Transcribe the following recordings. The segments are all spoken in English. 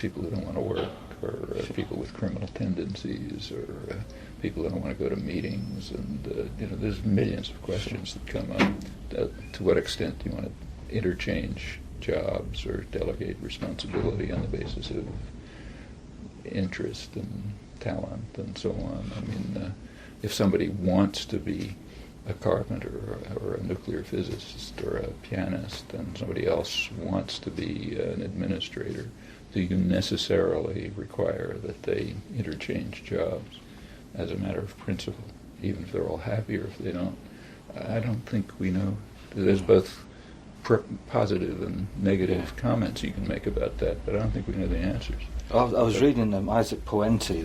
people who don't want to work, or people with criminal tendencies, or people who don't want to go to meetings, and there's millions of questions that come up. To what extent do you want to interchange jobs or delegate responsibility on the basis of interest and talent and so on? I mean, if somebody wants to be a carpenter or a nuclear physicist or a pianist, and somebody else wants to be an administrator, do you necessarily require that they interchange jobs as a matter of principle, even if they're all happy or if they don't? I don't think we know. There's both positive and negative comments you can make about that, but I don't think we know the answers. I was reading Isaac Puente,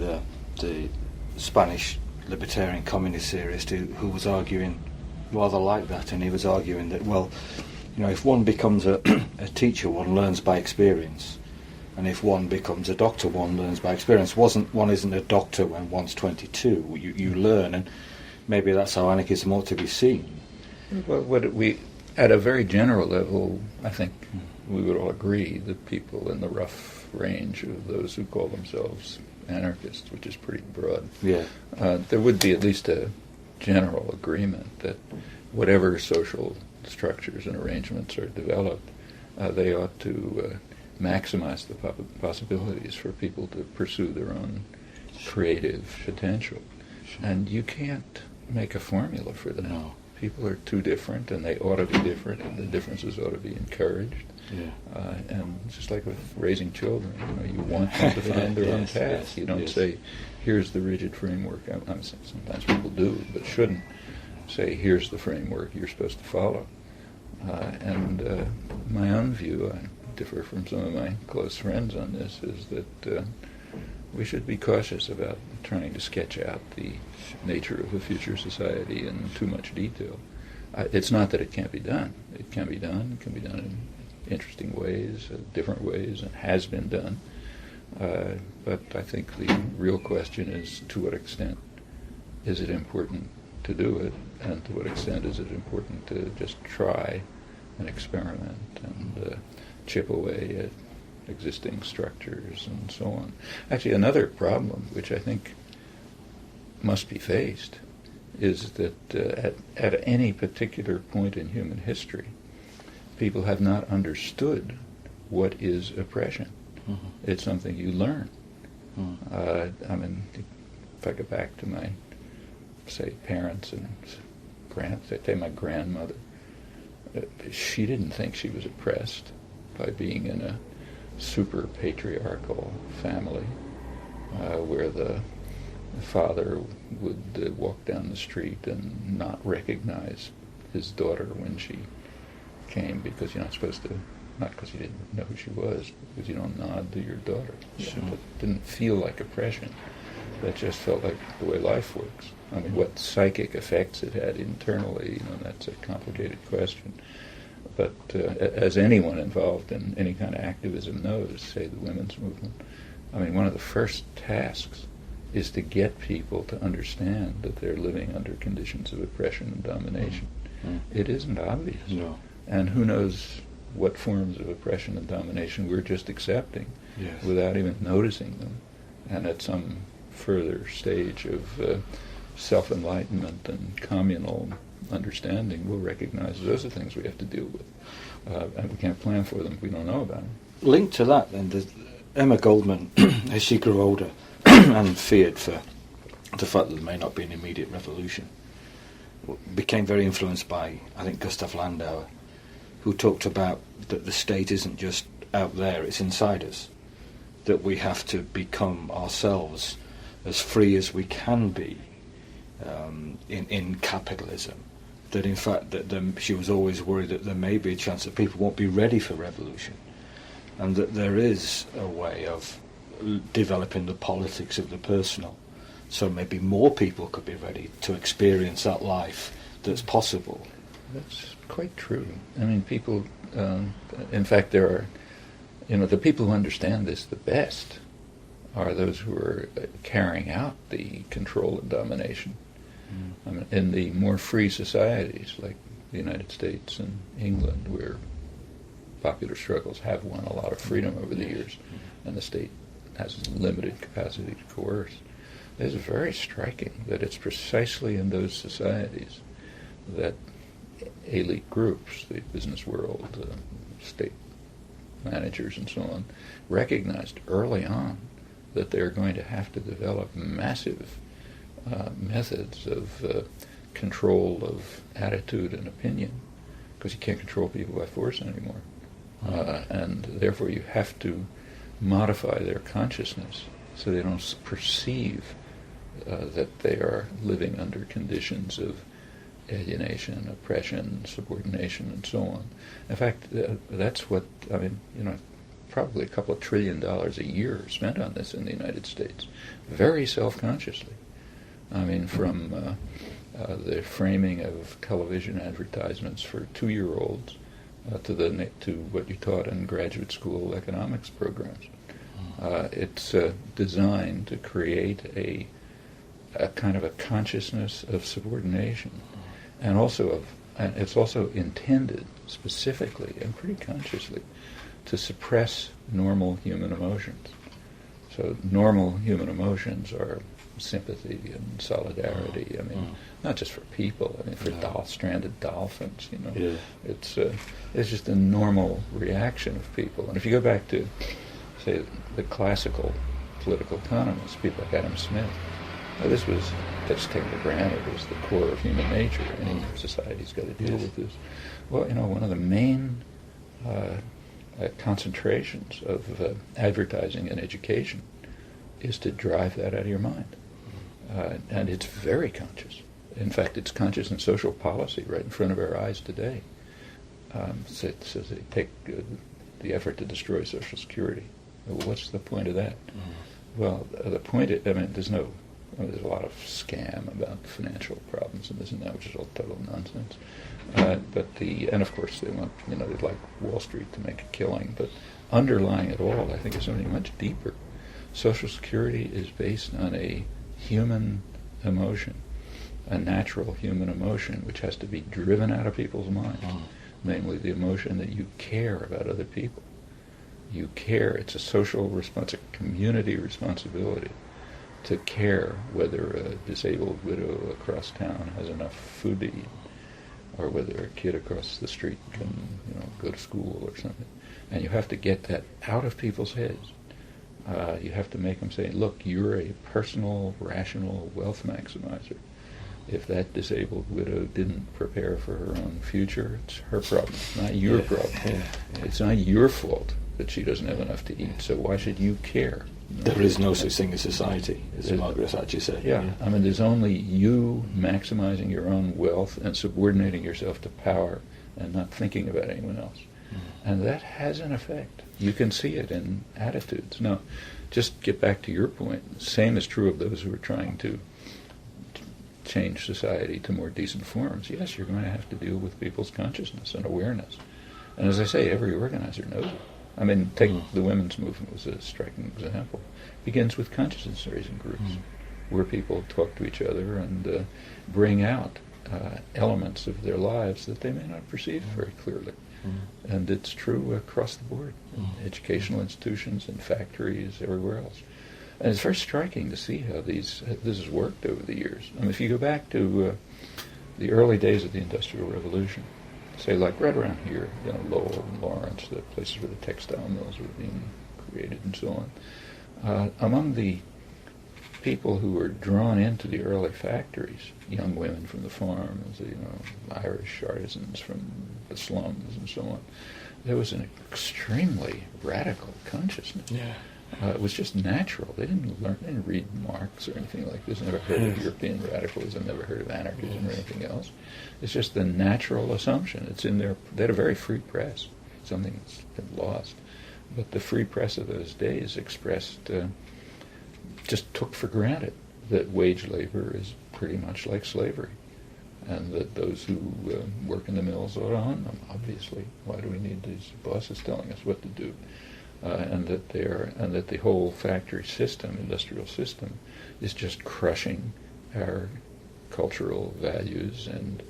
the Spanish libertarian communist theorist, who was arguing rather like that, and he was arguing that, well, if one becomes a teacher, one learns by experience, and if one becomes a doctor, one learns by experience. One isn't a doctor when one's 22. You learn, and maybe that's how anarchism ought to be seen. Well, at a very general level, I think we would all agree that people in the rough range of those who call themselves anarchists, which is pretty broad, there would be at least a general agreement that whatever social structures and arrangements are developed, they ought to maximize the possibilities for people to pursue their own creative potential. And you can't make a formula for that. No. People are too different, and they ought to be different, and the differences ought to be encouraged. Yeah. And just like with raising children, you want them to find their own path. You don't say, here's the rigid framework. Sometimes people do, but shouldn't say, here's the framework you're supposed to follow. And my own view, I differ from some of my close friends on this, is that we should be cautious about trying to sketch out the nature of a future society in too much detail. It's not that it can't be done. It can be done. It can be done in interesting ways, different ways, and has been done. But I think the real question is, to what extent is it important to do it, and to what extent is it important to just try and experiment and chip away at existing structures and so on. Actually, another problem, which I think must be faced, is that at any particular point in human history, people have not understood what is oppression. Mm-hmm. It's something you learn. Mm. If I go back to my, say, parents and say my grandmother, she didn't think she was oppressed by being in a super patriarchal family where the father would walk down the street and not recognize his daughter when she came, because you're not supposed to, not because you didn't know who she was, because you don't nod to your daughter. Sure. It didn't feel like oppression. That just felt like the way life works. What psychic effects it had internally, that's a complicated question. But as anyone involved in any kind of activism knows, say the women's movement, one of the first tasks is to get people to understand that they're living under conditions of oppression and domination. Mm-hmm. It isn't obvious. No. And who knows what forms of oppression and domination we're just accepting without even noticing them. And at some further stage of self-enlightenment and communal understanding, we'll recognize those are things we have to deal with. And we can't plan for them if we don't know about them. Linked to that, then, Emma Goldman, as she grew older and feared for the fact that there may not be an immediate revolution, became very influenced by, I think, Gustav Landauer, who talked about that the state isn't just out there, it's inside us, that we have to become ourselves as free as we can be in capitalism. That in fact she was always worried that there may be a chance that people won't be ready for revolution, and that there is a way of developing the politics of the personal, so maybe more people could be ready to experience that life that's possible. That's quite true. People, in fact, there are, the people who understand this the best are those who are carrying out the control and domination. In the more free societies like the United States and England, where popular struggles have won a lot of freedom over the years, and the state has limited capacity to coerce. It's very striking that it's precisely in those societies that elite groups, the business world, state managers and so on, recognized early on that they're going to have to develop massive methods of control of attitude and opinion, because you can't control people by force anymore. And therefore you have to modify their consciousness so they don't perceive that they are living under conditions of alienation, oppression, subordination, and so on. In fact, that's what, probably a couple of $1 trillion a year spent on this in the United States, very self-consciously. From the framing of television advertisements for 2-year-olds to what you taught in graduate school economics programs. It's designed to create a kind of a consciousness of subordination, and it's also intended specifically and pretty consciously to suppress normal human emotions. So normal human emotions are sympathy and solidarity. Not just for people. For stranded dolphins. Yeah. It's just a normal reaction of people. And if you go back to, say, the classical political economists, people like Adam Smith, this was just taken for granted as the core of human nature. Any society's got to deal with this. Well, one of the main concentrations of advertising and education is to drive that out of your mind. And it's very conscious. In fact, it's conscious in social policy right in front of our eyes today. So they take the effort to destroy Social Security. Well, what's the point of that? Well, the point is, there's a lot of scam about financial problems and this and that, which is all total nonsense. And of course they want, they'd like Wall Street to make a killing, but underlying it all, I think, is something much deeper. Social Security is based on a human emotion, a natural human emotion, which has to be driven out of people's minds, namely the emotion that you care about other people. You care. It's a social response, a community responsibility to care whether a disabled widow across town has enough food to eat, or whether a kid across the street can, go to school or something. And you have to get that out of people's heads. You have to make them say, look, you're a personal, rational wealth maximizer. If that disabled widow didn't prepare for her own future, it's her problem, not your problem. Yeah. It's not your fault that she doesn't have enough to eat, so why should you care? There is no such thing as society, as Margaret Thatcher said. Yeah, there's only you maximizing your own wealth and subordinating yourself to power and not thinking about anyone else. And that has an effect. You can see it in attitudes. Now, just get back to your point. Same is true of those who are trying to change society to more decent forms. Yes, you're going to have to deal with people's consciousness and awareness. And as I say, every organizer knows it. Take the women's movement as a striking example. It begins with consciousness-raising groups, where people talk to each other and bring out elements of their lives that they may not perceive very clearly. And it's true across the board, in educational institutions, in factories, everywhere else. And it's very striking to see how this has worked over the years. If you go back to the early days of the Industrial Revolution, say like right around here, Lowell and Lawrence, the places where the textile mills were being created and so on, among the people who were drawn into the early factories, young women from the farms, Irish artisans from the slums and so on, there was an extremely radical consciousness. Yeah. It was just natural. They didn't read Marx or anything like this, never heard of European radicalism, never heard of anarchism or anything else. It's just the natural assumption. It's in there. They had a very free press, something that's been lost. But the free press of those days expressed, just took for granted that wage labor is pretty much like slavery, and that those who work in the mills ought to own them, obviously. Why do we need these bosses telling us what to do? And that the whole factory system, industrial system, is just crushing our cultural values and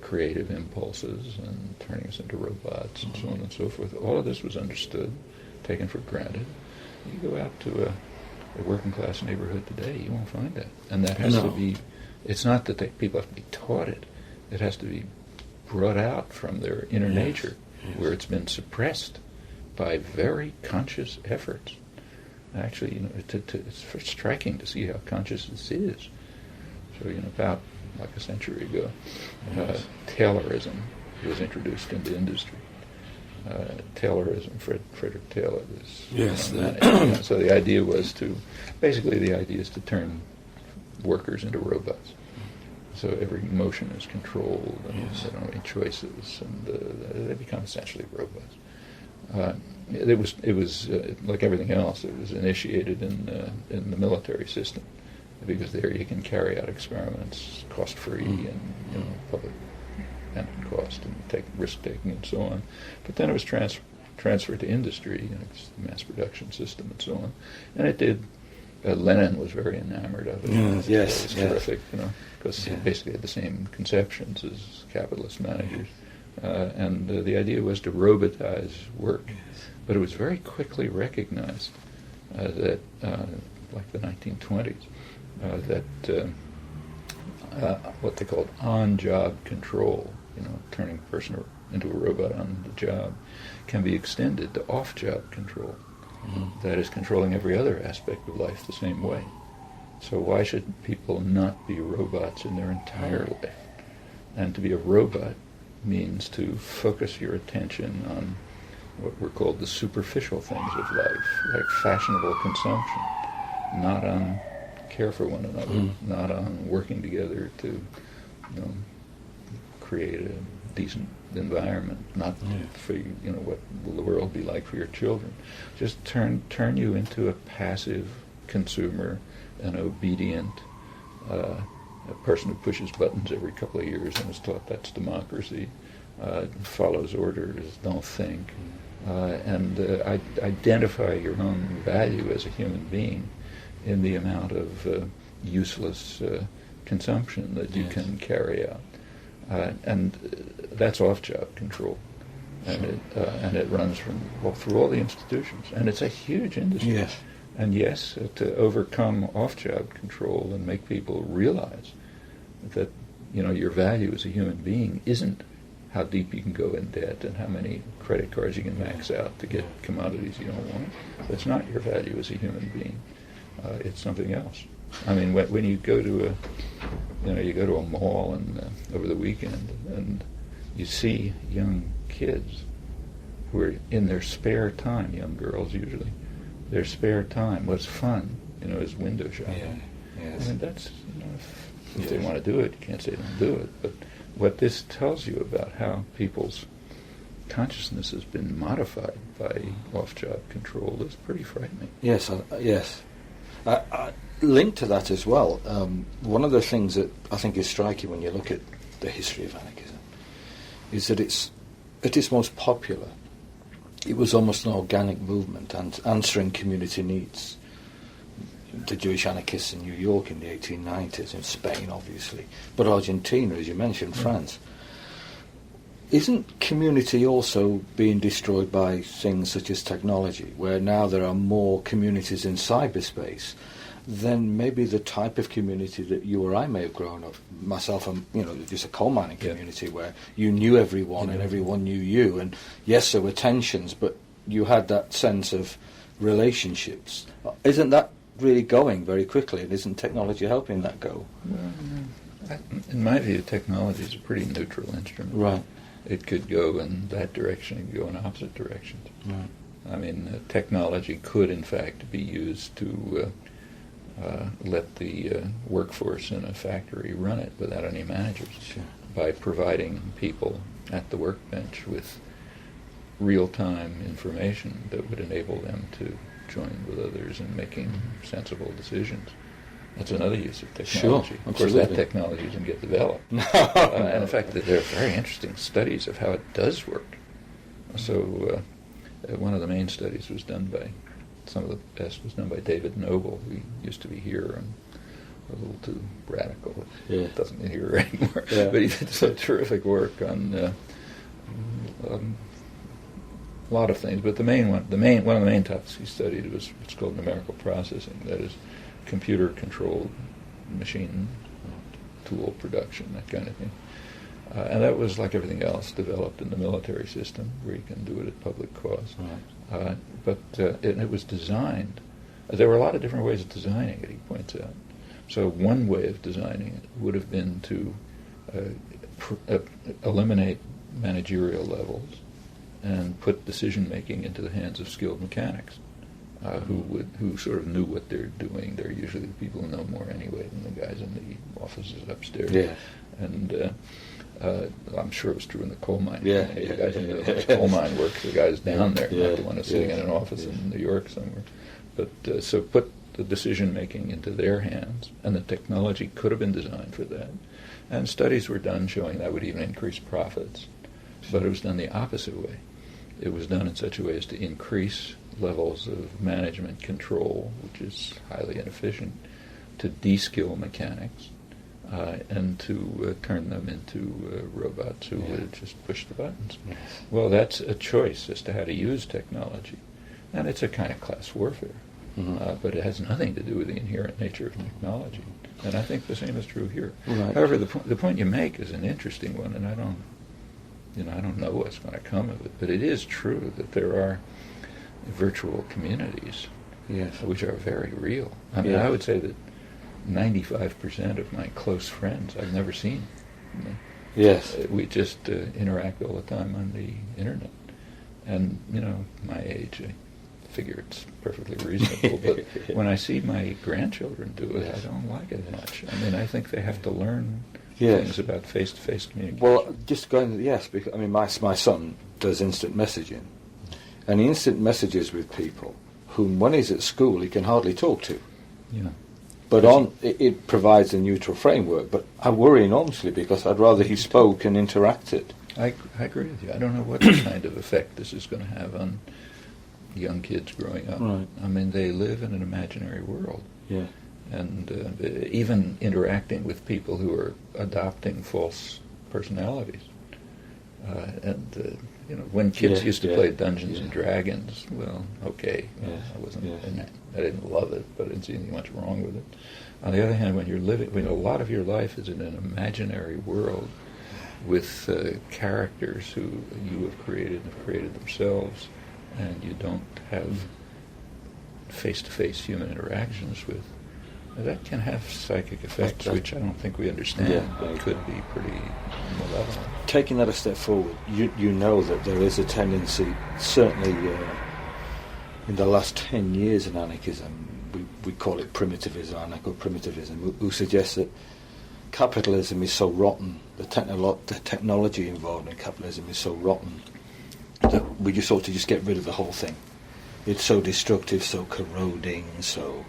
creative impulses and turning us into robots and so on and so forth. All of this was understood, taken for granted, You go out to a working class neighborhood today, you won't find that. And that has to be, it's not that people have to be taught it. It has to be brought out from their inner nature, where it's been suppressed by very conscious efforts. Actually, it's striking to see how conscious this is. So, about like a century ago, Taylorism was introduced into industry. Taylorism, Frederick Taylor was. Yes. So the idea was to turn workers into robots. So every motion is controlled, and they don't have any choices, and they become essentially robots. It was like everything else. It was initiated in the military system, because there you can carry out experiments cost-free and public and cost and take risk-taking and so on. But then it was transferred to industry, mass production system and so on, and it did. Lenin was very enamored of it. It was terrific, because it basically had the same conceptions as capitalist managers. And the idea was to robotize work. But it was very quickly recognized that, like the 1920s, that what they called on-job control, turning a person into a robot on the job, can be extended to off-job control. That is, controlling every other aspect of life the same way. So why should people not be robots in their entire life? And to be a robot means to focus your attention on what were called the superficial things of life, like fashionable consumption, not on care for one another, not on working together to create a decent environment, not for what will the world be like for your children. Just turn you into a passive consumer, an obedient a person who pushes buttons every couple of years and is taught that's democracy, follows orders, don't think, and identify your own value as a human being in the amount of useless consumption that you can carry out. And that's off-job control, and it runs through all the institutions, and it's a huge industry. Yes. And yes, to overcome off-job control and make people realize that your value as a human being isn't how deep you can go in debt and how many credit cards you can max out to get commodities you don't want. That's not your value as a human being. It's something else. I mean, when you go to a mall and over the weekend, and you see young kids who are in their spare time, young girls usually, their spare time, what's fun, is window shopping. Yeah. Yes. I mean, that's if they want to do it, you can't say don't do it. But what this tells you about how people's consciousness has been modified by off-job control is pretty frightening. Yes, yes. Linked to that as well, one of the things that I think is striking when you look at the history of anarchism is that at its most popular, it was almost an organic movement and answering community needs. The Jewish anarchists in New York in the 1890s, in Spain obviously, but Argentina, as you mentioned, France. Isn't community also being destroyed by things such as technology, where now there are more communities in cyberspace than maybe the type of community that you or I may have grown up? Myself, just a coal mining community where you knew everyone and everyone knew you, and yes, there were tensions, but you had that sense of relationships. Isn't that really going very quickly, and isn't technology helping that go? Well, in my view, technology is a pretty neutral instrument. Right. It could go in that direction, it could go in opposite directions. Right. I mean, technology could, in fact, be used to let the workforce in a factory run it without any managers, by providing people at the workbench with real-time information that would enable them to join with others in making sensible decisions. That's another use of technology. Sure, of course, that technology doesn't get developed. And in fact, there are very interesting studies of how it does work. So one of the main studies was done by, some of the best was done by David Noble, who used to be here and a little too radical. Yeah. Doesn't be here anymore. Yeah. But he did some terrific work on lot of things, but one of the main topics he studied was what's called numerical processing. That is, computer-controlled machine tool production, that kind of thing. And that was, like everything else, developed in the military system, where you can do it at public cost. Right. But it was designed. There were a lot of different ways of designing it, he points out. So one way of designing it would have been to eliminate managerial levels and put decision-making into the hands of skilled mechanics, who sort of knew what they're doing. They're usually the people who know more anyway than the guys in the offices upstairs. Yeah. And I'm sure it was true in the coal mine. Yeah. The guys in the coal mine work, the guys down there, Yeah. not the one who's sitting in an office in New York somewhere. But so put the decision-making into their hands, and the technology could have been designed for that. And studies were done showing that would even increase profits. But it was done the opposite way. It was done in such a way as to increase levels of management control, which is highly inefficient, to de-skill mechanics, and to turn them into robots who would just push the buttons. Yes. Well, that's a choice as to how to use technology. And it's a kind of class warfare. Mm-hmm. But it has nothing to do with the inherent nature of technology. And I think the same is true here. Right. However, the point you make is an interesting one, and I don't know what's going to come of it, but it is true that there are virtual communities, Yes. which are very real. I mean, Yeah. I would say that 95% of my close friends I've never seen. Yes. We just interact all the time on the internet. And, my age, I figure it's perfectly reasonable. But when I see my grandchildren do it, I don't like it much. I mean, I think they have to learn things about face-to-face communication. Well, just going, because my son does instant messaging, and he instant messages with people whom, when he's at school, he can hardly talk to. Yeah. But it provides a neutral framework. But I worry enormously because I'd rather he spoke and interacted. I agree with you. I don't know what kind of effect this is going to have on young kids growing up. Right. I mean, they live in an imaginary world. Yeah. And even interacting with people who are adopting false personalities. When kids used to play Dungeons and Dragons, well, okay, I didn't love it, but I didn't see anything much wrong with it. On the other hand, when a lot of your life is in an imaginary world with characters who you have created themselves, and you don't have face-to-face human interactions with, that can have psychic effects, which I don't think we understand, but could be pretty malevolent. Taking that a step forward, you know that there is a tendency, certainly in the last 10 years in anarchism, we call it primitivism, anarcho-primitivism, who suggests that capitalism is so rotten, the technology involved in capitalism is so rotten, that we just ought to just get rid of the whole thing. It's so destructive, so corroding, so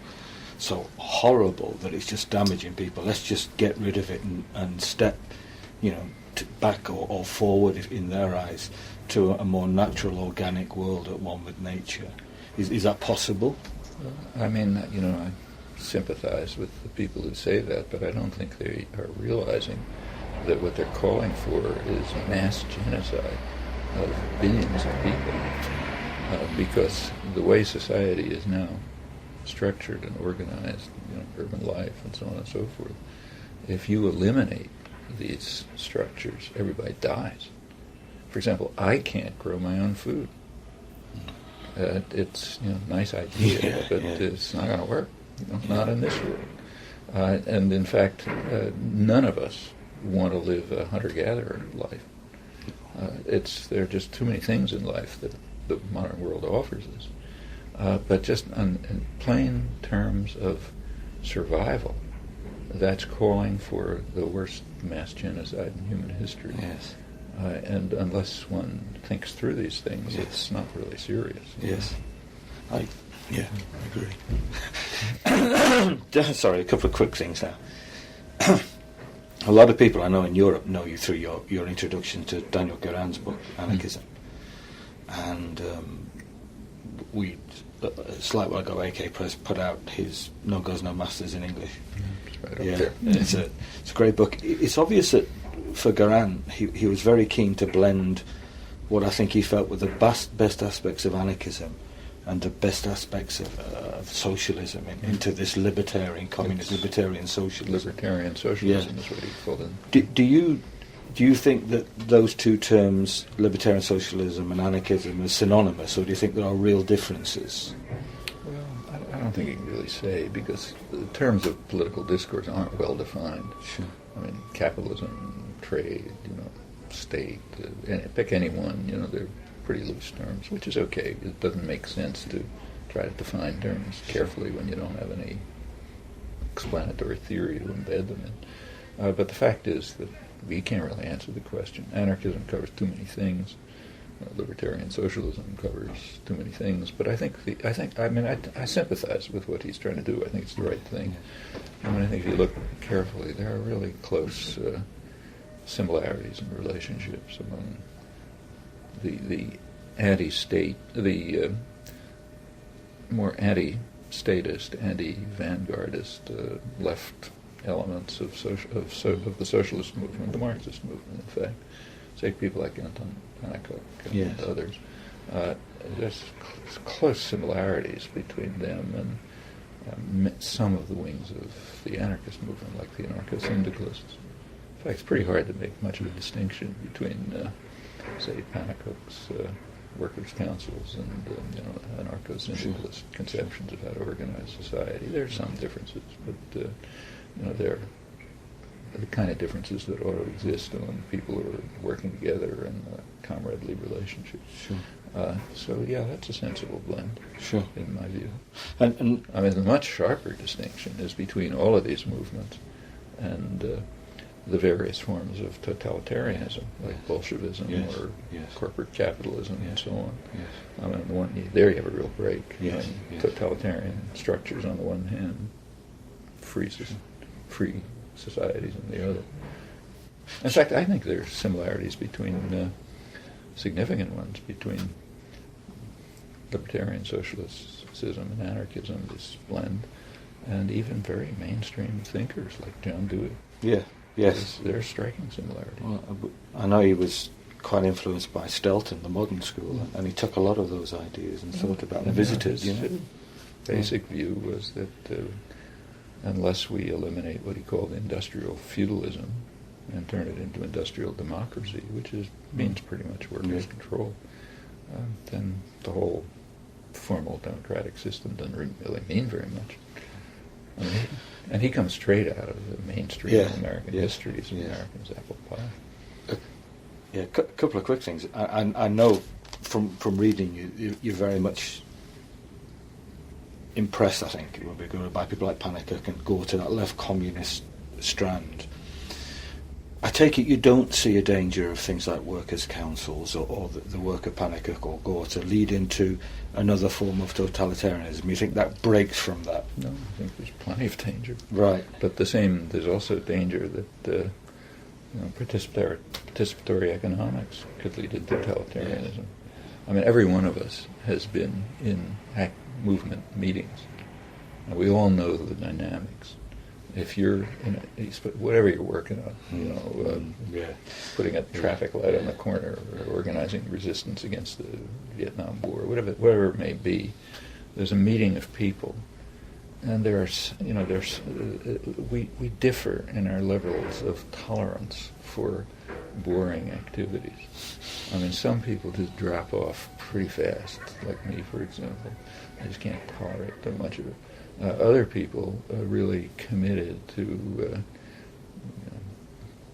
horrible that it's just damaging people. Let's just get rid of it and step, back or forward, in their eyes, to a more natural, organic world at one with nature. Is that possible? I mean, I sympathize with the people who say that, but I don't think they are realizing that what they're calling for is mass genocide of billions of people. Because the way society is now structured and organized, urban life and so on and so forth, if you eliminate these structures, everybody dies. For example, I can't grow my own food. It's a nice idea, but it's not going to work. Not in this world. And in fact, none of us want to live a hunter-gatherer life. There are just too many things in life that the modern world offers us. But just in plain terms of survival, that's calling for the worst mass genocide in human history. Yes. And unless one thinks through these things, it's not really serious. Yes. I agree. Sorry, a couple of quick things now. A lot of people I know in Europe know you through your introduction to Daniel Guérin's book, Anarchism. And it's like while ago, AK Press put out his No Gods, No Masters in English. It's right up there. It's a great book. It's obvious that for Guérin, he was very keen to blend what I think he felt were the best aspects of anarchism and the best aspects of socialism into this libertarian, communist, libertarian socialism. Libertarian socialism is what he called it. Do you think that those two terms, libertarian socialism and anarchism, are synonymous, or do you think there are real differences? Well, I don't think you can really say, because the terms of political discourse aren't well defined. Sure. I mean, capitalism, trade, state, pick any one, they're pretty loose terms, which is okay. It doesn't make sense to try to define terms carefully when you don't have any explanatory theory to embed them in. But the fact is that we can't really answer the question. Anarchism covers too many things. Libertarian socialism covers too many things. But I sympathize with what he's trying to do. I think it's the right thing. And I think if you look carefully, there are really close similarities and relationships among the anti-state, the more anti-statist, anti-vanguardist left elements of the socialist movement, the Marxist movement, in fact. Say people like Anton Pannekoek and others. There's close similarities between them and some of the wings of the anarchist movement, like the anarcho-syndicalists. In fact, it's pretty hard to make much of a distinction between, say, Pannekoek's workers' councils and anarcho-syndicalist conceptions of how to organize society. There are some differences, but they're the kind of differences that ought to exist among people who are working together in a comradely relationship. Sure. That's a sensible blend, sure, in my view. And the much sharper distinction is between all of these movements and the various forms of totalitarianism, like Bolshevism or corporate capitalism and so on. Yes. There you have a real break. Yes. Totalitarian structures on the one hand, free societies on the other. In fact, I think there are similarities between significant ones between libertarian socialism and anarchism, this blend, and even very mainstream thinkers like John Dewey. Yeah. Yes. There are striking similarities. Well, I know he was quite influenced by Stelton, the modern school, and he took a lot of those ideas and thought about the visitors. His basic view was that unless we eliminate what he called industrial feudalism and turn it into industrial democracy, which means pretty much workers' control, then the whole formal democratic system doesn't really mean very much. And he comes straight out of the mainstream American histories of Americans' apple pie. A couple of quick things. I know from reading you're very much impressed, I think, when we go by people like Pannekoek and go to that left communist strand. I take it you don't see a danger of things like workers' councils or the work of Pannekoek or Gore to lead into another form of totalitarianism. You think that breaks from that? No, I think there's plenty of danger. Right. But there's also danger that participatory economics could lead to totalitarianism. Every one of us has been in movement meetings, and we all know the dynamics. If you're whatever you're working on, putting a traffic light on the corner, or organizing resistance against the Vietnam War, whatever it may be, there's a meeting of people, and we differ in our levels of tolerance for boring activities. Some people just drop off pretty fast, like me, for example. I just can't tolerate too much of it. Other people are really committed to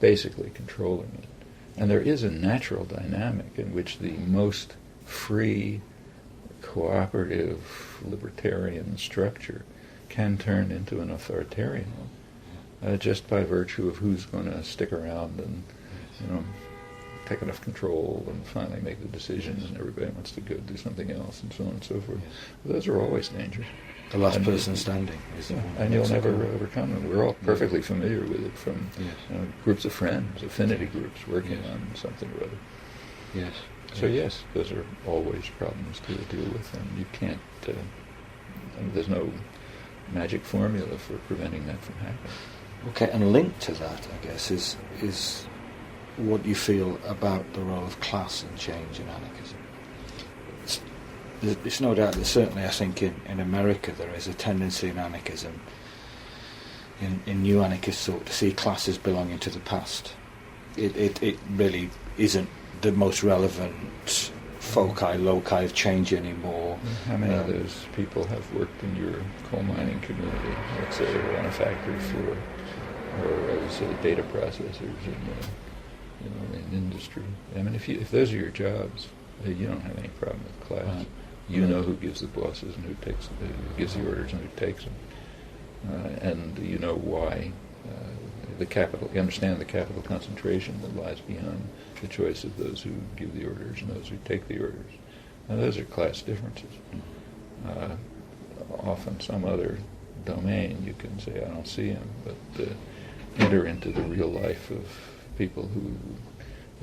basically controlling it. And there is a natural dynamic in which the most free, cooperative, libertarian structure can turn into an authoritarian one, just by virtue of who's going to stick around and take enough control and finally make the decisions, and everybody wants to go do something else, and so on and so forth. But those are always dangerous. The last person standing. And you'll never overcome them. We're all perfectly familiar with it from groups of friends, affinity groups working on something or other. Yes. So yes, those are always problems to deal with, and you can't. There's no magic formula for preventing that from happening. Okay, and linked to that, I guess, is what you feel about the role of class in change in anarchism. It's no doubt that certainly I think in America there is a tendency in anarchism, in new anarchist thought, to see classes belonging to the past. It really isn't the most relevant foci, loci of change anymore. How many of those people have worked in your coal mining community, let's say, or on a factory floor, or as data processors in industry? I mean, if those are your jobs, you don't have any problem with class. Right. You know who gives the bosses and who gives the orders and who takes them, and you know why. You understand the capital concentration that lies behind the choice of those who give the orders and those who take the orders. Now, those are class differences. Often some other domain you can say, I don't see them, but enter into the real life of people who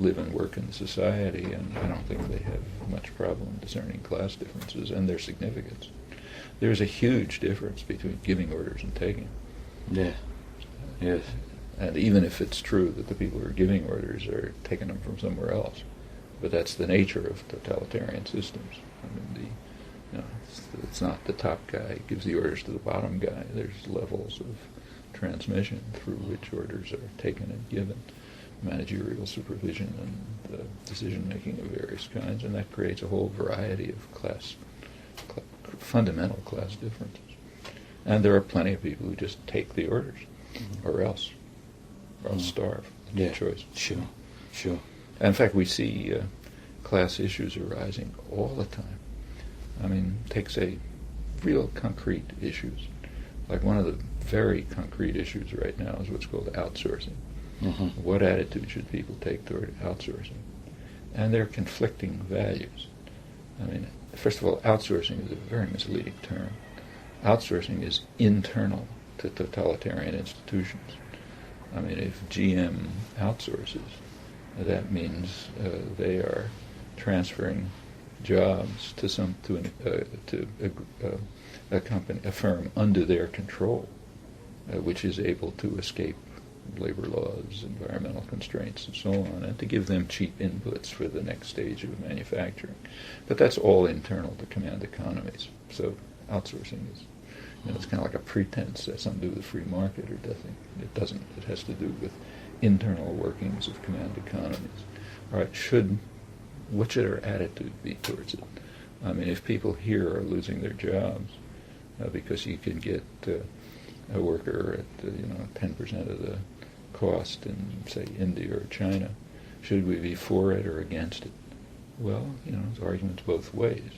live and work in society, and I don't think they have much problem discerning class differences and their significance. There's a huge difference between giving orders and taking. Yeah. Yes. And even if it's true that the people who are giving orders are taking them from somewhere else, but that's the nature of totalitarian systems. I mean, it's not the top guy gives the orders to the bottom guy. There's levels of transmission through which orders are taken and given, managerial supervision and decision-making of various kinds, and that creates a whole variety of fundamental class differences. And there are plenty of people who just take the orders, or else starve. Yeah, choice. Sure. In fact, we see class issues arising all the time. I mean, take, say, real concrete issues. Like one of the very concrete issues right now is what's called outsourcing. Mm-hmm. What attitude should people take toward outsourcing? And they're conflicting values. I mean, first of all, outsourcing is a very misleading term. Outsourcing is internal to totalitarian institutions. I mean, if GM outsources, that means they are transferring jobs to a company, a firm under their control, which is able to escape labor laws, environmental constraints, and so on, and to give them cheap inputs for the next stage of manufacturing. But that's all internal to command economies. So outsourcing is, it's kind of like a pretense that has something to do with the free market, or doesn't. It doesn't. It has to do with internal workings of command economies. All right, what should our attitude be towards it? I mean, if people here are losing their jobs because you can get a worker at 10% of the cost in, say, India or China, should we be for it or against it? Well, there's arguments both ways.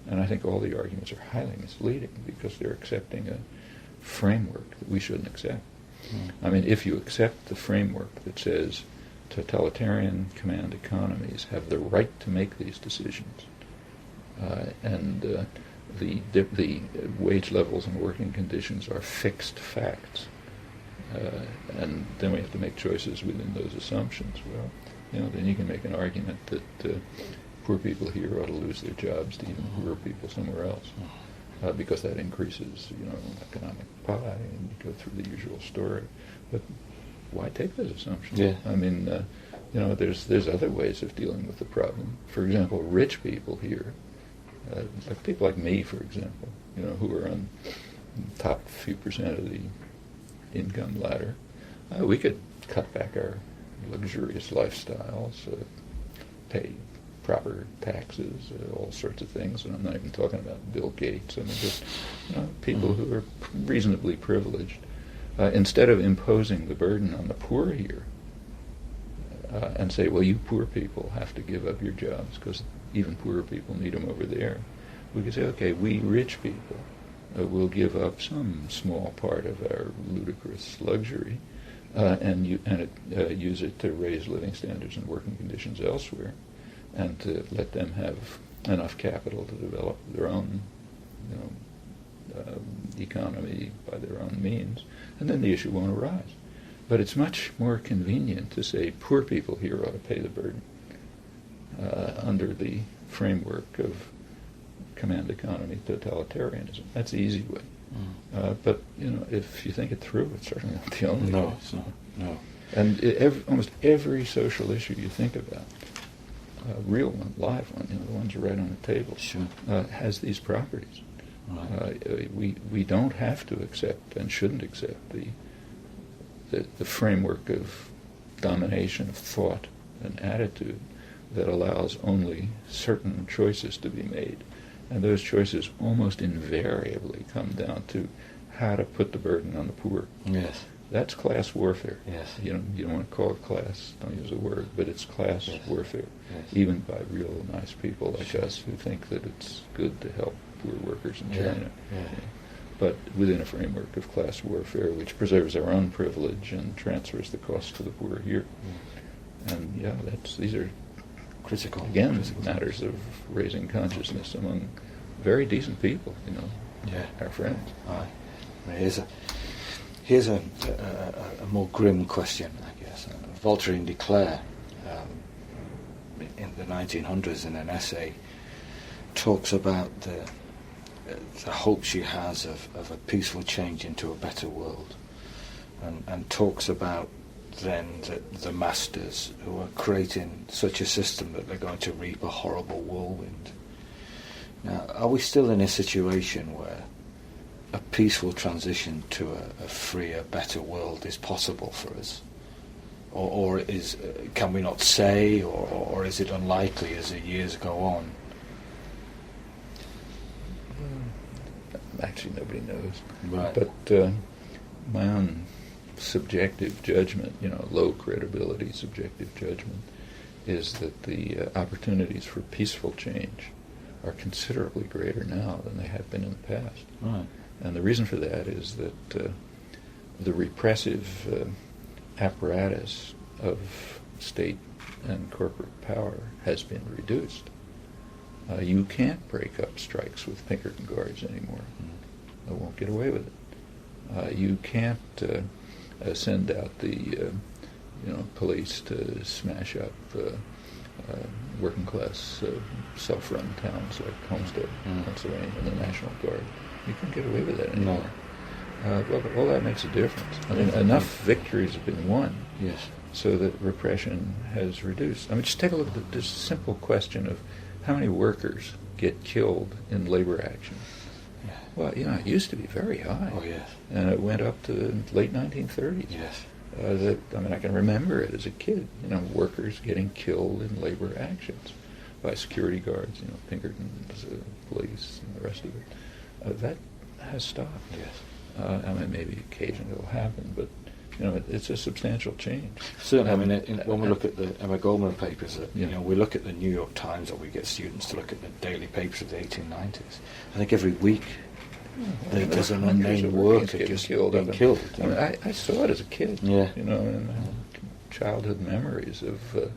And I think all the arguments are highly misleading because they're accepting a framework that we shouldn't accept. I mean, if you accept the framework that says totalitarian command economies have the right to make these decisions, and the wage levels and working conditions are fixed facts, and then we have to make choices within those assumptions. Well, then you can make an argument that poor people here ought to lose their jobs to even poorer people somewhere else, because that increases, economic pie, and you go through the usual story. But why take those assumptions? Yeah. I mean, there's other ways of dealing with the problem. For example, rich people here, like people like me, for example, who are on the top few percent of the income ladder, we could cut back our luxurious lifestyles, pay proper taxes, all sorts of things, and I'm not even talking about Bill Gates. I mean, just people who are reasonably privileged. Instead of imposing the burden on the poor here, and say, well, you poor people have to give up your jobs because even poorer people need them over there, we could say, okay, we rich people will give up some small part of our ludicrous luxury and use it to raise living standards and working conditions elsewhere, and to let them have enough capital to develop their own economy by their own means, and then the issue won't arise. But it's much more convenient to say poor people here ought to pay the burden under the framework of command economy totalitarianism. That's the easy way. But if you think it through, it's certainly not the only way. No, it's not. No. And almost every social issue you think about, real one, live one, the ones you write on the table, Sure. Has these properties. Right. We don't have to accept and shouldn't accept the framework of domination of thought and attitude that allows only certain choices to be made. And those choices almost invariably come down to how to put the burden on the poor. Yes. That's class warfare. Yes. You don't want to call it class, don't use the word, but it's class Yes. warfare, Yes. even by real nice people like us who think that it's good to help poor workers in Yeah. China. Yeah. But within a framework of class warfare which preserves our own privilege and transfers the cost to the poor here. And these are Critical. again Critical. matters of raising consciousness among very decent people, Yeah. our friends. Right. Here's a more grim question, I guess. Voltaire de Cleyre, in the 1900s, in an essay, talks about the hope she has of a peaceful change into a better world, and talks about then the masters who are creating such a system that they're going to reap a horrible whirlwind. Now, are we still in a situation where a peaceful transition to a freer, better world is possible for us? Or can we not say, or is it unlikely as the years go on? Actually, nobody knows. Right. But my own subjective judgment, low credibility subjective judgment, is that the opportunities for peaceful change are considerably greater now than they have been in the past. Right. And the reason for that is that the repressive apparatus of state and corporate power has been reduced. You can't break up strikes with Pinkerton guards anymore. They won't get away with it. You can't send out the police to smash up working class self-run towns like Homestead, Pennsylvania, and the National Guard. You can't get away with that anymore. Well, all that makes a difference. I mean, enough victories have been won. Yes. So that repression has reduced. I mean, just take a look at this simple question of how many workers get killed in labor action. Yeah. Well, it used to be very high. Oh, yes. And it went up to the late 1930s. Yes. I can remember it as a kid, workers getting killed in labor actions by security guards, Pinkerton's police and the rest of it. That has stopped. Yes. Maybe occasionally it will happen, but it's a substantial change. Certainly, when we look at the Emma Goldman papers, we look at the New York Times, or we get students to look at the daily papers of the 1890s. I think every week there's an unnamed worker just being killed. I saw it as a kid. Yeah. In childhood memories of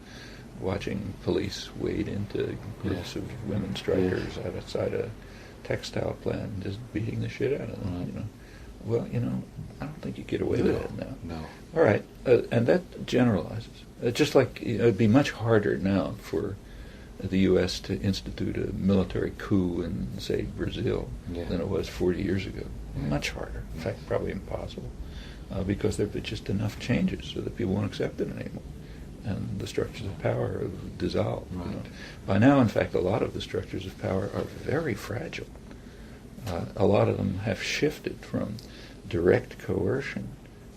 watching police wade into groups of women strikers outside a textile plant and just beating the shit out of them. Right. Well, I don't think you get away with that now. No. All right, and that generalizes. Just like it'd be much harder now for the U.S. to institute a military coup in, say, Brazil than it was 40 years ago. Much harder. In fact, probably impossible, because there have been just enough changes so that people won't accept it anymore, and the structures of power have dissolved. Right. By now, in fact, a lot of the structures of power are very fragile. A lot of them have shifted from direct coercion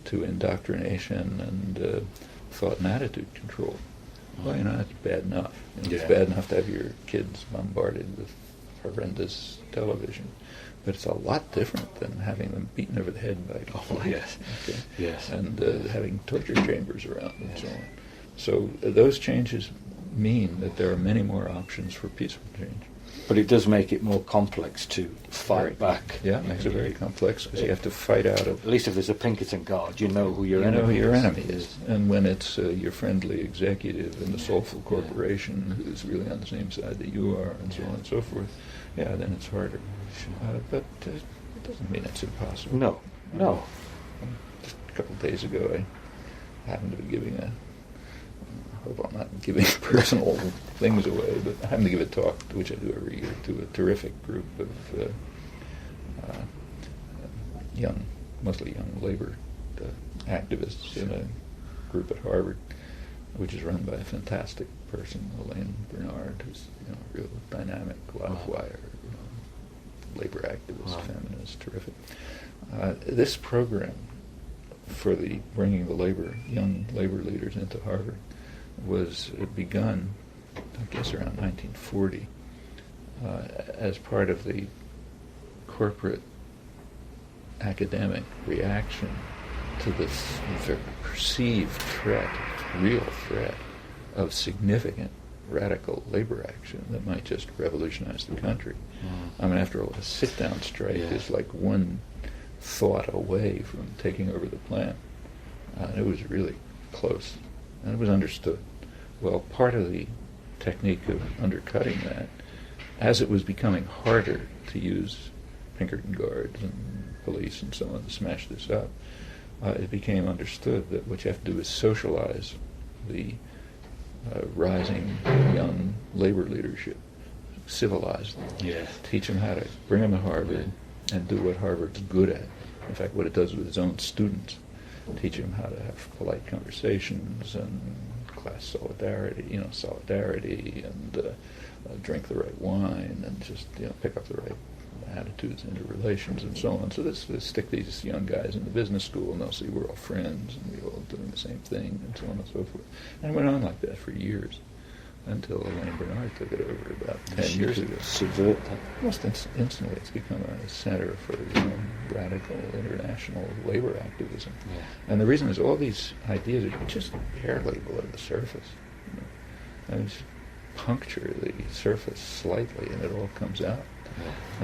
to indoctrination and thought and attitude control. Well, that's bad enough. It's bad enough to have your kids bombarded with horrendous television, but it's a lot different than having them beaten over the head by yes. Okay? Yes. And having torture chambers around and so on. So those changes mean that there are many more options for peaceful change. But it does make it more complex to fight back. Yeah, it makes it very complex because you have to fight out of... At least if there's a Pinkerton guard, you know who your enemy is. You know who your enemy is. And when it's your friendly executive in the soulful corporation who's really on the same side that you are and so on and so forth, then it's harder. But it doesn't mean it's impossible. No. Just a couple of days ago, I happened to be giving I hope I'm not giving personal things away, but I happen to give a talk, which I do every year, to a terrific group of mostly young labor activists in a group at Harvard, which is run by a fantastic person, Elaine Bernard, who's a real dynamic, live-wire, labor activist, feminist, terrific. This program for the bringing the young labor leaders into Harvard was begun, I guess, around 1940 as part of the corporate academic reaction to the perceived threat, real threat, of significant radical labor action that might just revolutionize the country. I mean, after all, a sit-down strike is like one thought away from taking over the plant. And it was really close, and it was understood. Well, part of the technique of undercutting that, as it was becoming harder to use Pinkerton guards and police and so on to smash this up, it became understood that what you have to do is socialize the rising young labor leadership, civilize them, teach them how to bring them to Harvard and do what Harvard's good at. In fact, what it does with its own students, teach them how to have polite conversations and class solidarity, and drink the right wine and just pick up the right attitudes into relations and so on. So this stick these young guys in the business school, and they'll see we're all friends and we're all doing the same thing and so on and so forth. And it went on like that for years until Elaine Bernard took it over about 10 years ago. Subvert that. Almost instantly, it's become a center for radical international labor activism. Yeah. And the reason is all these ideas are just barely below the surface. And just puncture the surface slightly, and it all comes out.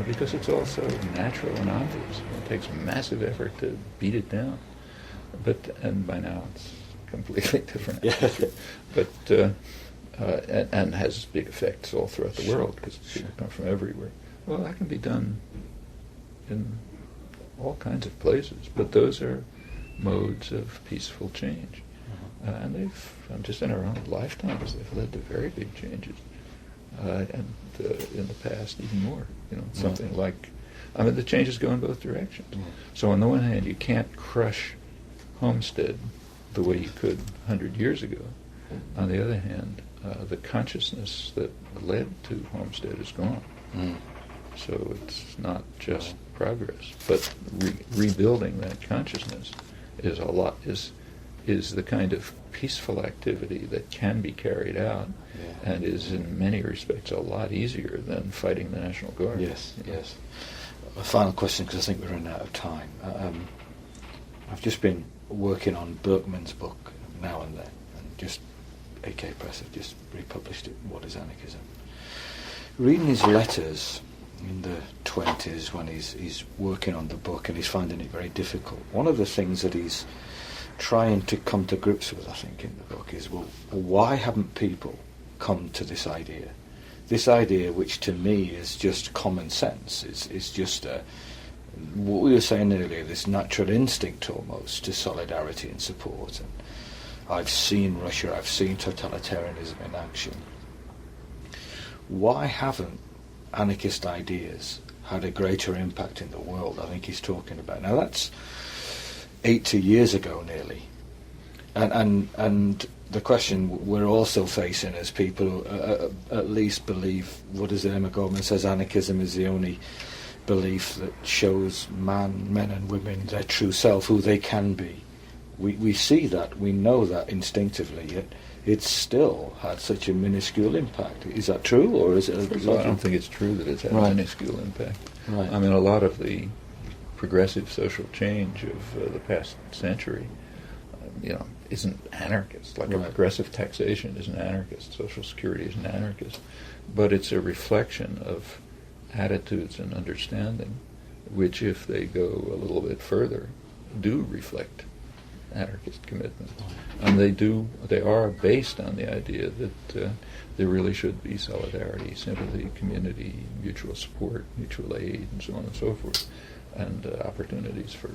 Because it's all so natural and obvious. It takes massive effort to beat it down. And by now it's completely different. And has big effects all throughout the world because people come from everywhere. Well, that can be done in all kinds of places, but those are modes of peaceful change. And they've, just in our own lifetimes, they've led to very big changes. And in the past, even more. Something like, the changes go in both directions. So on the one hand, you can't crush Homestead the way you could 100 years ago. On the other hand, the consciousness that led to Homestead is gone. So it's not just progress, but rebuilding that consciousness is the kind of peaceful activity that can be carried out and is in many respects a lot easier than fighting the National Guard. Yes. A final question, because I think we're running out of time. I've just been working on Berkman's book Now and Then, and just AK Press have just republished it, What is Anarchism? Reading his letters in the 20s when he's working on the book and he's finding it very difficult, one of the things that he's trying to come to grips with, I think, in the book is, well, why haven't people come to this idea? This idea, which to me is just common sense, is just what we were saying earlier, this natural instinct almost to solidarity and support. And I've seen Russia, I've seen totalitarianism in action. Why haven't anarchist ideas had a greater impact in the world? I think he's talking about. Now that's 80 years ago nearly, and the question we're also facing as people who at least believe, what is it, Emma Goldman says, anarchism is the only belief that shows men and women their true self, who they can be. We see that, we know that instinctively, yet it's still had such a minuscule impact. Is that true, or is it? First of all, I don't think it's true that it's had a minuscule impact. Right. I mean, a lot of the progressive social change of the past century, isn't anarchist. Like a progressive taxation isn't anarchist, Social Security isn't anarchist, but it's a reflection of attitudes and understanding, which, if they go a little bit further, do reflect anarchist commitment. And they are based on the idea that there really should be solidarity, sympathy, community, mutual support, mutual aid, and so on and so forth, and opportunities for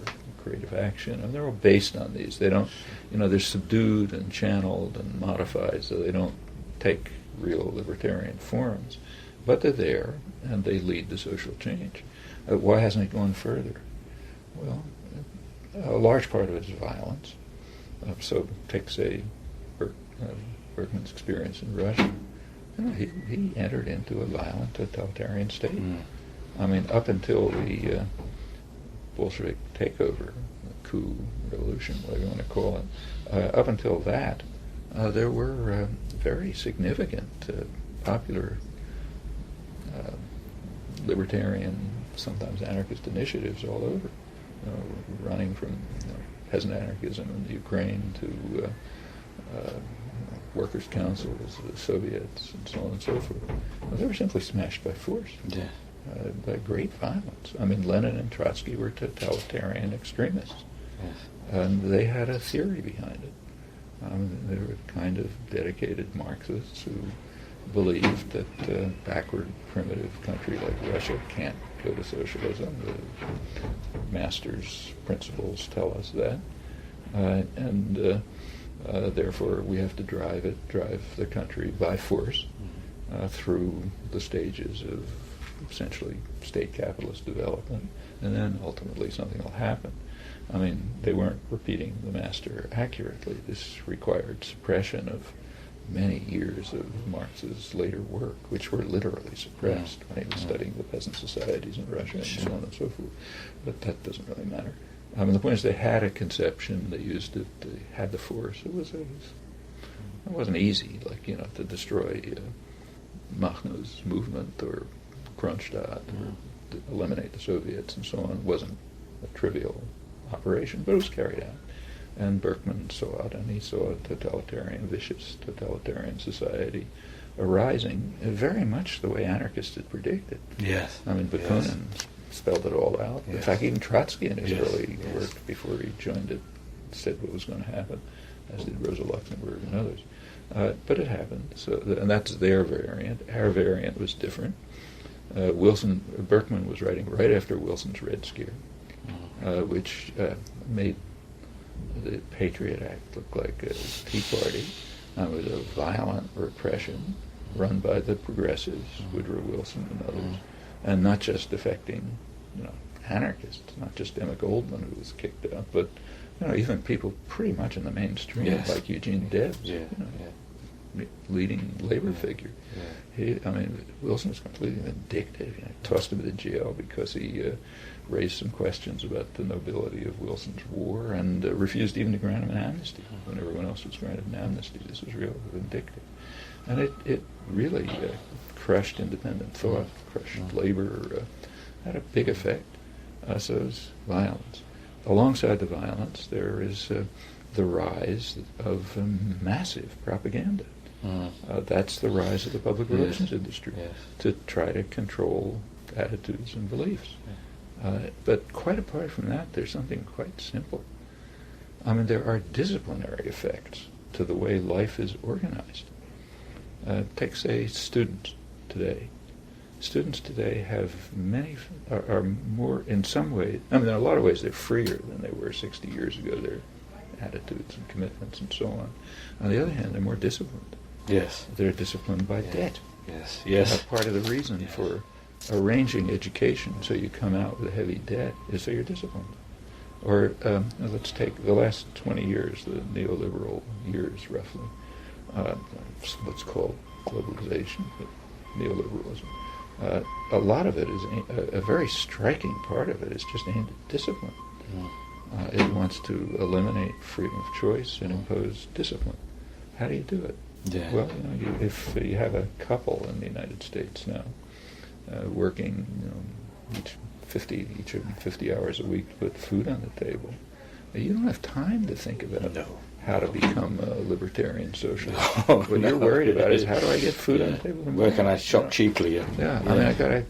creative action. And they're all based on these. They don't, they're subdued and channeled and modified, so they don't take real libertarian forms. But they're there, and they lead to social change. Why hasn't it gone further? Well, a large part of it is violence. So take, say, Berkman's experience in Russia. He entered into a violent totalitarian state. I mean, up until the Bolshevik takeover, coup, revolution, whatever you want to call it, up until that, there were very significant popular libertarian, sometimes anarchist initiatives all over, running from peasant anarchism in the Ukraine to workers' councils, the Soviets, and so on and so forth. Well, they were simply smashed by force, by great violence. I mean, Lenin and Trotsky were totalitarian extremists, and they had a theory behind it. They were kind of dedicated Marxists who believed that a backward, primitive country like Russia can't go to socialism. The master's principles tell us that. And therefore we have to drive the country by force through the stages of essentially state capitalist development, and then ultimately something will happen. I mean, they weren't repeating the master accurately. This required suppression of many years of Marx's later work, which were literally suppressed when he was studying the peasant societies in Russia and so on and so forth. But that doesn't really matter. I mean, the point is they had a conception, they used it, they had the force. It wasn't easy, like, to destroy Makhno's movement or Kronstadt or to eliminate the Soviets and so on. It wasn't a trivial operation, but it was carried out. And Berkman saw it, and he saw a vicious totalitarian society arising very much the way anarchists had predicted. Yes. I mean, Bakunin spelled it all out. Yes. In fact, even Trotsky in his early work before he joined it said what was going to happen, as did Rosa Luxemburg and others. But it happened. So, and that's their variant. Our variant was different. Berkman was writing right after Wilson's Red Scare, which made the Patriot Act look like a Tea Party. It was a violent repression run by the progressives, Woodrow Wilson and others, and not just affecting, anarchists, not just Emma Goldman, who was kicked out, but even people pretty much in the mainstream, like Eugene Debs, leading labor figure. Wilson was completely vindictive. Tossed him into jail because he raised some questions about the nobility of Wilson's war and refused even to grant him an amnesty when everyone else was granted an amnesty. This was real vindictive. And it really crushed independent thought, crushed labor, had a big effect. So it was violence. Alongside the violence, there is the rise of massive propaganda. That's the rise of the public relations industry to try to control attitudes and beliefs. But quite apart from that, there's something quite simple. There are disciplinary effects to the way life is organized. Take, say, students today. Students today have are more, in some ways, in a lot of ways they're freer than they were 60 years ago, their attitudes and commitments and so on. On the other hand, they're more disciplined. Yes. They're disciplined by debt. Yes. Part of the reason for arranging education so you come out with a heavy debt is so you're disciplined. Or let's take the last 20 years, the neoliberal years roughly, what's called globalization, but neoliberalism. A lot of it is, a very striking part of it is just aimed at discipline. It wants to eliminate freedom of choice and impose discipline. How do you do it? Well, if you have a couple in the United States now working, each of them 50 hours a week to put food on the table, you don't have time to think about how to become a libertarian socialist. What you're worried about is how do I get food on the table? Where can I shop cheaply? I got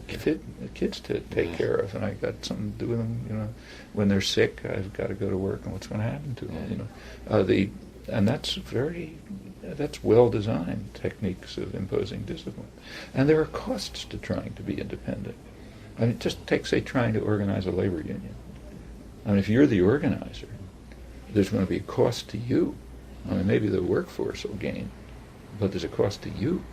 kids to take care of, and I got something to do with them. When they're sick, I've got to go to work, and what's going to happen to them? And that's well-designed techniques of imposing discipline. And there are costs to trying to be independent. Just take, say, trying to organize a labor union. If you're the organizer, there's going to be a cost to you. Maybe the workforce will gain, but there's a cost to you.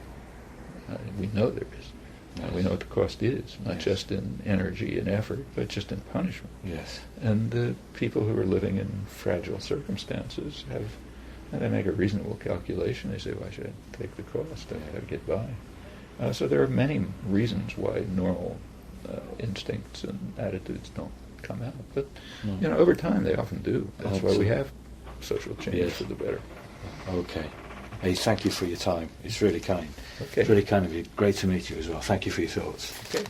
We know there is. And we know what the cost is, not just in energy and effort, but just in punishment. Yes. And the people who are living in fragile circumstances they make a reasonable calculation. They say, why should I take the cost? I got to get by. So there are many reasons why normal instincts and attitudes don't come out. But, over time they often do. That's why we have social change for the better. Okay. Hey, thank you for your time. It's really kind. Okay. It's really kind of you. Great to meet you as well. Thank you for your thoughts. Okay.